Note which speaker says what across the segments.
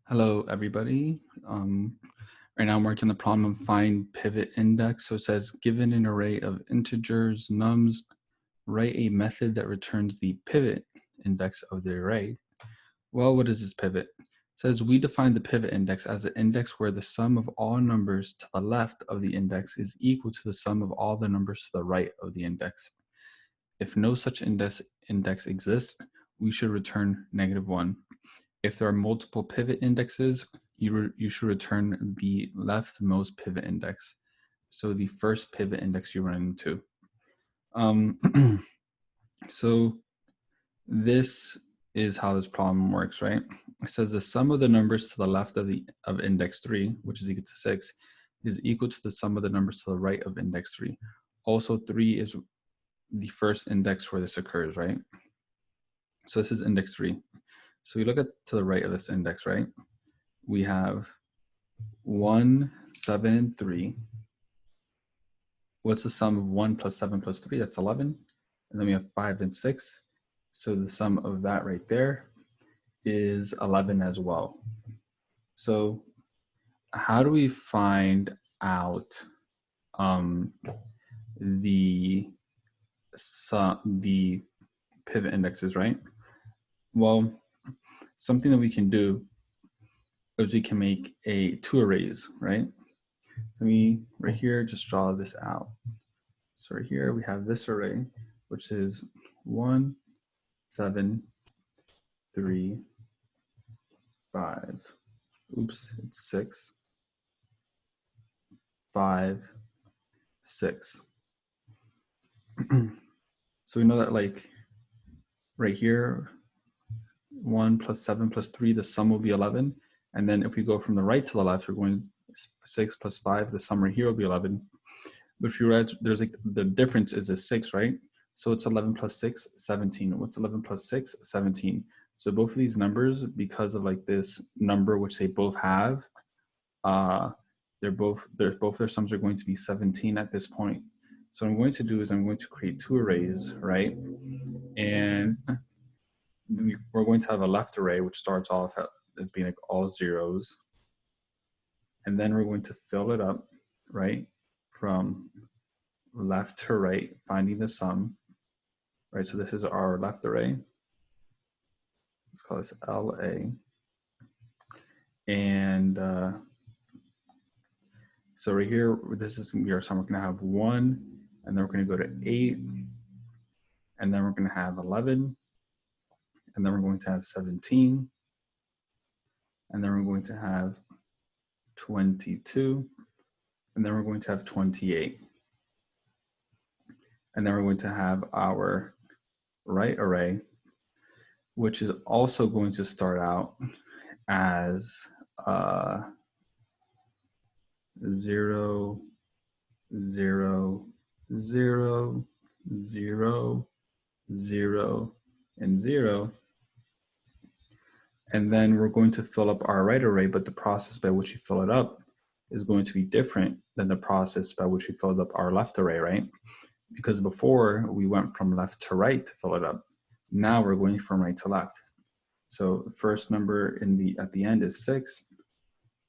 Speaker 1: Hello, everybody. Right now I'm working the problem of find pivot index. So it says, given an array of integers, nums, write a method that returns the pivot index of the array. Well, what is this pivot? It says we define the pivot index as an index where the sum of all numbers to the left of the index is equal to the sum of all the numbers to the right of the index. If no such index exists, we should return -1. If there are multiple pivot indexes, you should return the leftmost pivot index. So the first pivot index you run into. So this is how this problem works, right? It says the sum of the numbers to the left of index 3, which is equal to 6, is equal to the sum of the numbers to the right of index 3. Also, 3 is the first index where this occurs, right? So this is index 3. So we look to the right of this index, right? We have 1, 7, and 3. What's the sum of 1 plus 7 plus 3? That's 11. And then we have 5 and 6. So the sum of that right there is 11 as well. So how do we find out the pivot indexes, right? Well, something that we can do is we can make two arrays, right? So we right here just draw this out. So right here we have this array, which is 1, 7, 3, 5. Oops, it's 6, 5, 6. So we know that like right here, 1 plus 7 plus 3, the sum will be 11. And then if we go from the right to the left, we're going 6 plus 5, the sum right here will be 11. But if you read, there's like the difference is a 6, right? So it's 11 plus 6, 17. What's 11 plus 6? 17. So both of these numbers, because of like this number which they both have, both their sums are going to be 17 at this point. So what I'm going to do is I'm going to create two arrays, right? And we're going to have a left array which starts off as being like all zeros. And then we're going to fill it up, right? From left to right, finding the sum, right? So this is our left array. Let's call this LA. And so right here, this is going to be our sum. We're going to have 1, and then we're going to go to 8, and then we're going to have 11, and then we're going to have 17, and then we're going to have 22, and then we're going to have 28. And then we're going to have our right array, which is also going to start out as 0, 0, 0, 0, 0, and 0. And then we're going to fill up our right array, but the process by which you fill it up is going to be different than the process by which we filled up our left array, right? Because before we went from left to right to fill it up. Now we're going from right to left. So the first number at the end is 6.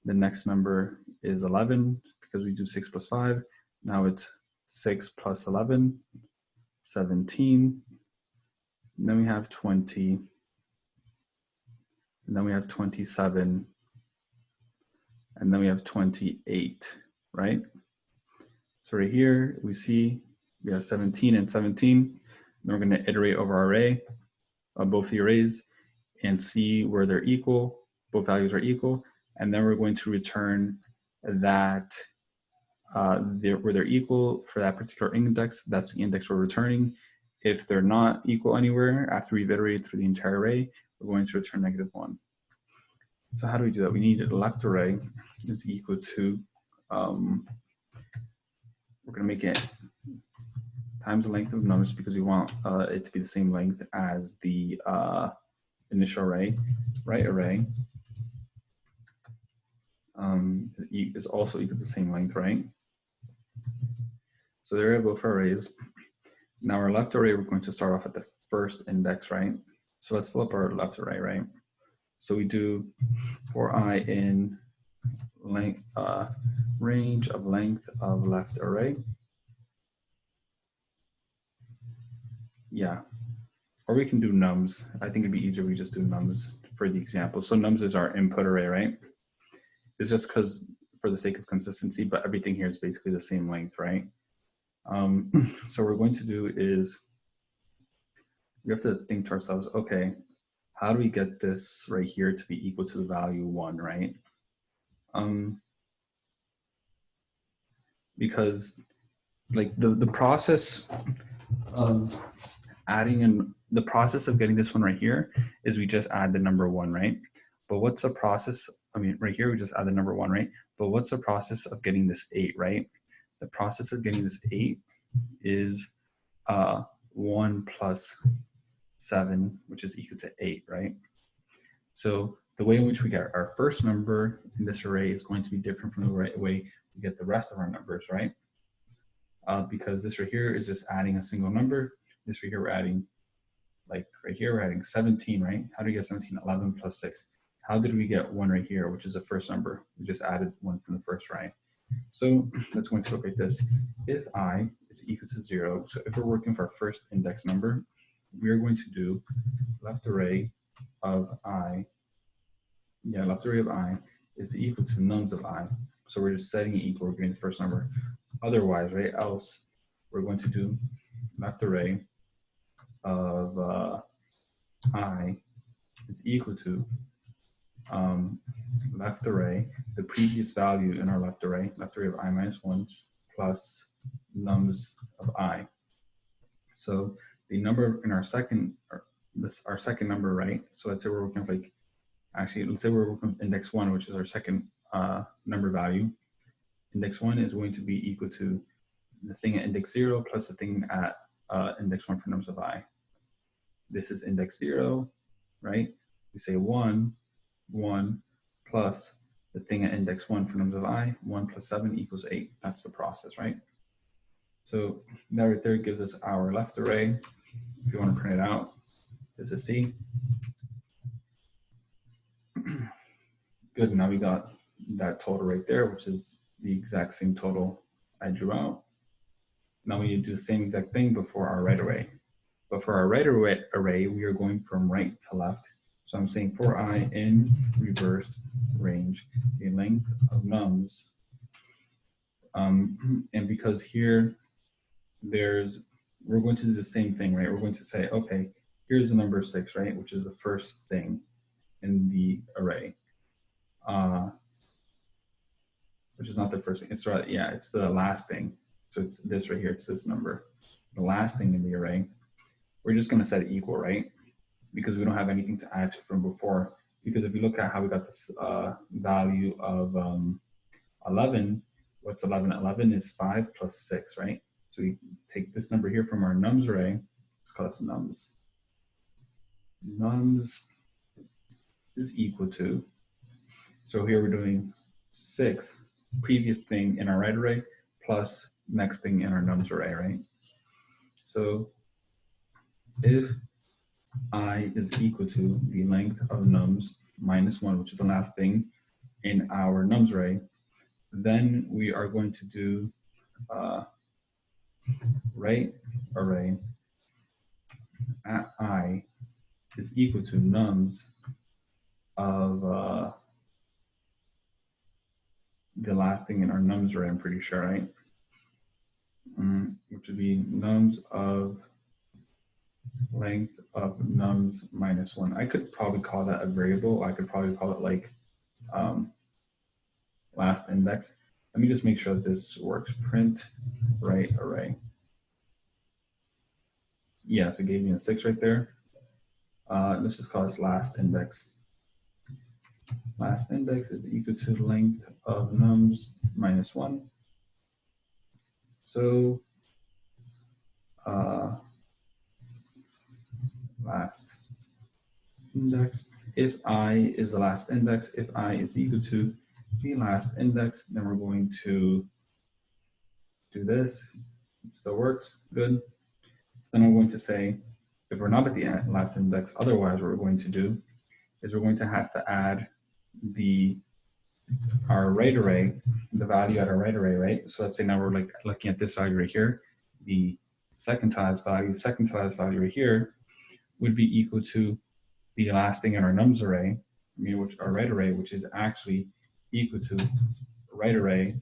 Speaker 1: The next number is 11 because we do 6 plus 5. Now it's 6 plus 11, 17. And then we have 20. And then we have 27. And then we have 28, right? So right here, we see we have 17 and 17. Then we're going to iterate over our array, both the arrays, and see where they're equal. Both values are equal. And then we're going to return that where they're equal for that particular index. That's the index we're returning. If they're not equal anywhere after we've iterated through the entire array, we're going to return -1. So how do we do that? We need a left array is equal to, we're going to make it times the length of numbers because we want it to be the same length as the initial array. Right array is also equal to the same length, right? So there we have both arrays. Now our left array, we're going to start off at the first index, right? So let's fill up our left array, right? So we do for I in length, range of length of left array. Yeah, or we can do nums. I think it'd be easier if we just do nums for the example. So nums is our input array, right? It's just because for the sake of consistency, but everything here is basically the same length, right? So what we're going to do is we have to think to ourselves, okay, how do we get this right here to be equal to the value 1, right? Because like the process of adding in, the process of getting this one right here is we just add the number 1, right? But what's the process? I mean, right here, we just add the number 1, right? But what's the process of getting this 8, right? The process of getting this 8 is 1 plus 7, which is equal to 8, right? So the way in which we get our first number in this array is going to be different from the way we get the rest of our numbers, right? Because this right here is just adding a single number. This right here, we're adding, like right here, we're adding 17, right? How do we get 17? 11 plus 6. How did we get 1 right here, which is the first number? We just added 1 from the first array. So let's go to look at this. If I is equal to 0, so if we're working for our first index number, we are going to do left array of I. Yeah, left array of I is equal to nums of I. So we're just setting it equal, we're getting the first number. Otherwise, right, else, we're going to do left array of I is equal to left array, the previous value in our left array of I minus 1 plus nums of I. So the number in our second, our second number, right? So let's say we're working with like, actually, let's say we're working with index 1, which is our second number value. Index 1 is going to be equal to the thing at index 0 plus the thing at index 1 for nums of I. This is index 0, right? We say 1, 1 plus the thing at index 1 for nums of I, 1 plus 7 equals 8. That's the process, right? So that right there gives us our left array. If you want to print it out, this is C. Good, now we got that total right there, which is the exact same total I drew out. Now we need to do the same exact thing before our right array. But for our right array, we are going from right to left. So I'm saying for I in reversed range, the length of nums. And because here we're going to do the same thing, right? We're going to say, okay, here's the number 6, right? Which is the first thing in the array. Which is not the first thing, it's right, yeah, it's the last thing. So it's this right here, it's this number. The last thing in the array. We're just gonna set it equal, right? Because we don't have anything to add to from before. Because if you look at how we got this value of 11, what's 11? 11 is 5 plus 6, right? So we take this number here from our nums array. Let's call this nums. Nums is equal to, so here we're doing 6, previous thing in our right array, plus next thing in our nums array, right? So if I is equal to the length of nums minus 1, which is the last thing in our nums array, then we are going to do right array at I is equal to nums of the last thing in our nums array, I'm pretty sure, right? Which would be nums of length of nums minus 1. I could probably call that a variable. I could probably call it like last index. Let me just make sure that this works. Print right array. Yeah, so it gave me a 6 right there. Let's just call this last index. Last index is equal to length of nums minus 1. So last index, if I is the last index, if I is equal to the last index, then we're going to do this. It still works, good. So then I'm going to say, if we're not at the last index, otherwise what we're going to do is we're going to have to add our right array, the value at our right array, right? So let's say now we're like looking at this value right here, the second to last value right here would be equal to the last thing in our nums array, which our right array, which is actually equal to right array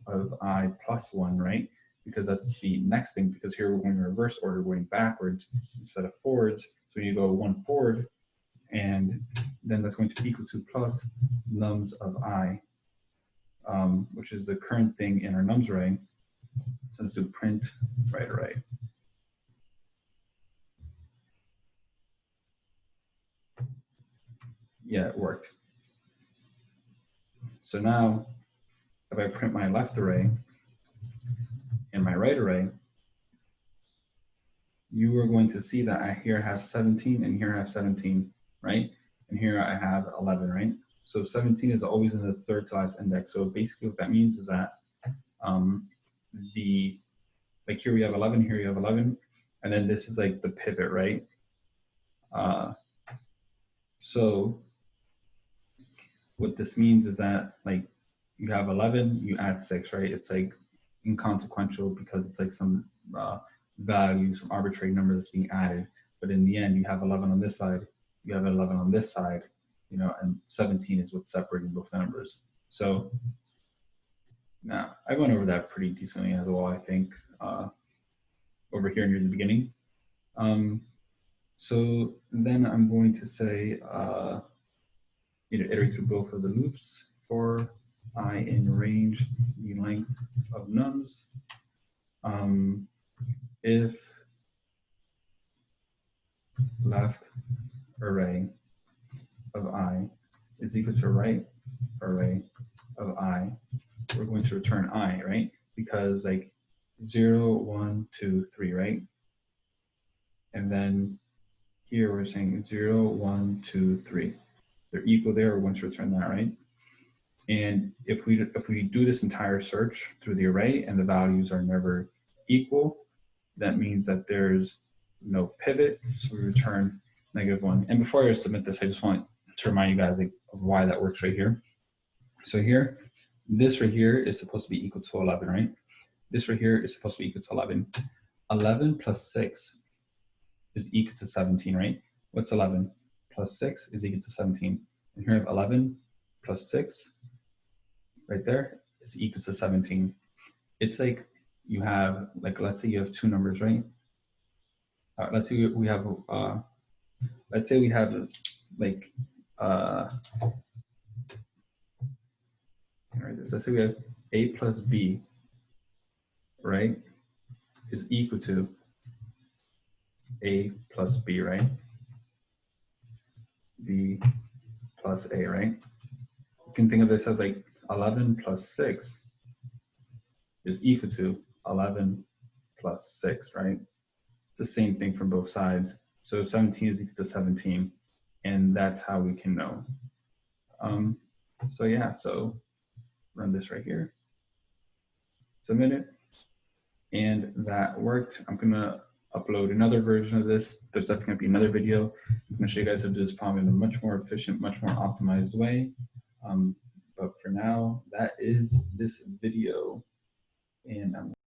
Speaker 1: of I plus 1, right? Because that's the next thing, because here we're going in reverse order, going backwards instead of forwards. So you go 1 forward, and then that's going to be equal to plus nums of I, which is the current thing in our nums array. So let's do print right array. Yeah, it worked. So now, if I print my left array and my right array, you are going to see that I here have 17 and here I have 17, right? And here I have 11, right? So 17 is always in the third to last index. So basically what that means is that like here we have 11, here you have 11, and then this is like the pivot, right? So what this means is that like you have 11, you add 6, right? It's like inconsequential because it's like some value, some arbitrary number that's being added. But in the end, you have 11 on this side, you have 11 on this side, and 17 is what's separating both the numbers. So now I went over that pretty decently as well, I think, over here near the beginning. So then I'm going to say, iterate through both of the loops for I in range the length of nums. If left array of I is equal to right array of I, we're going to return I, right? Because like 0, 1, 2, 3, right? And then here we're saying 0, 1, 2, 3. They're equal there, we're going to return that, right? And if we do this entire search through the array and the values are never equal, that means that there's no pivot, so we return -1. And before I submit this, I just want to remind you guys of why that works right here. So here, this right here is supposed to be equal to 11, right? This right here is supposed to be equal to 11. 11 plus 6 is equal to 17, right? What's 11? Plus 6 is equal to 17. And here I have 11 plus 6 right there is equal to 17. It's like you have, like, let's say you have two numbers, right? Let's say we have, let's say we have like, let's say we have A plus B, right, is equal to A plus B, right? B plus A, right? You can think of this as like 11 plus 6 is equal to 11 plus 6, right? It's the same thing from both sides. So 17 is equal to 17, and that's how we can know. So yeah, so run this right here, submit it, and that worked. I'm gonna upload another version of this. There's definitely gonna be another video. I'm gonna show you guys how to do this problem in a much more efficient, much more optimized way. But for now, that is this video, and I'm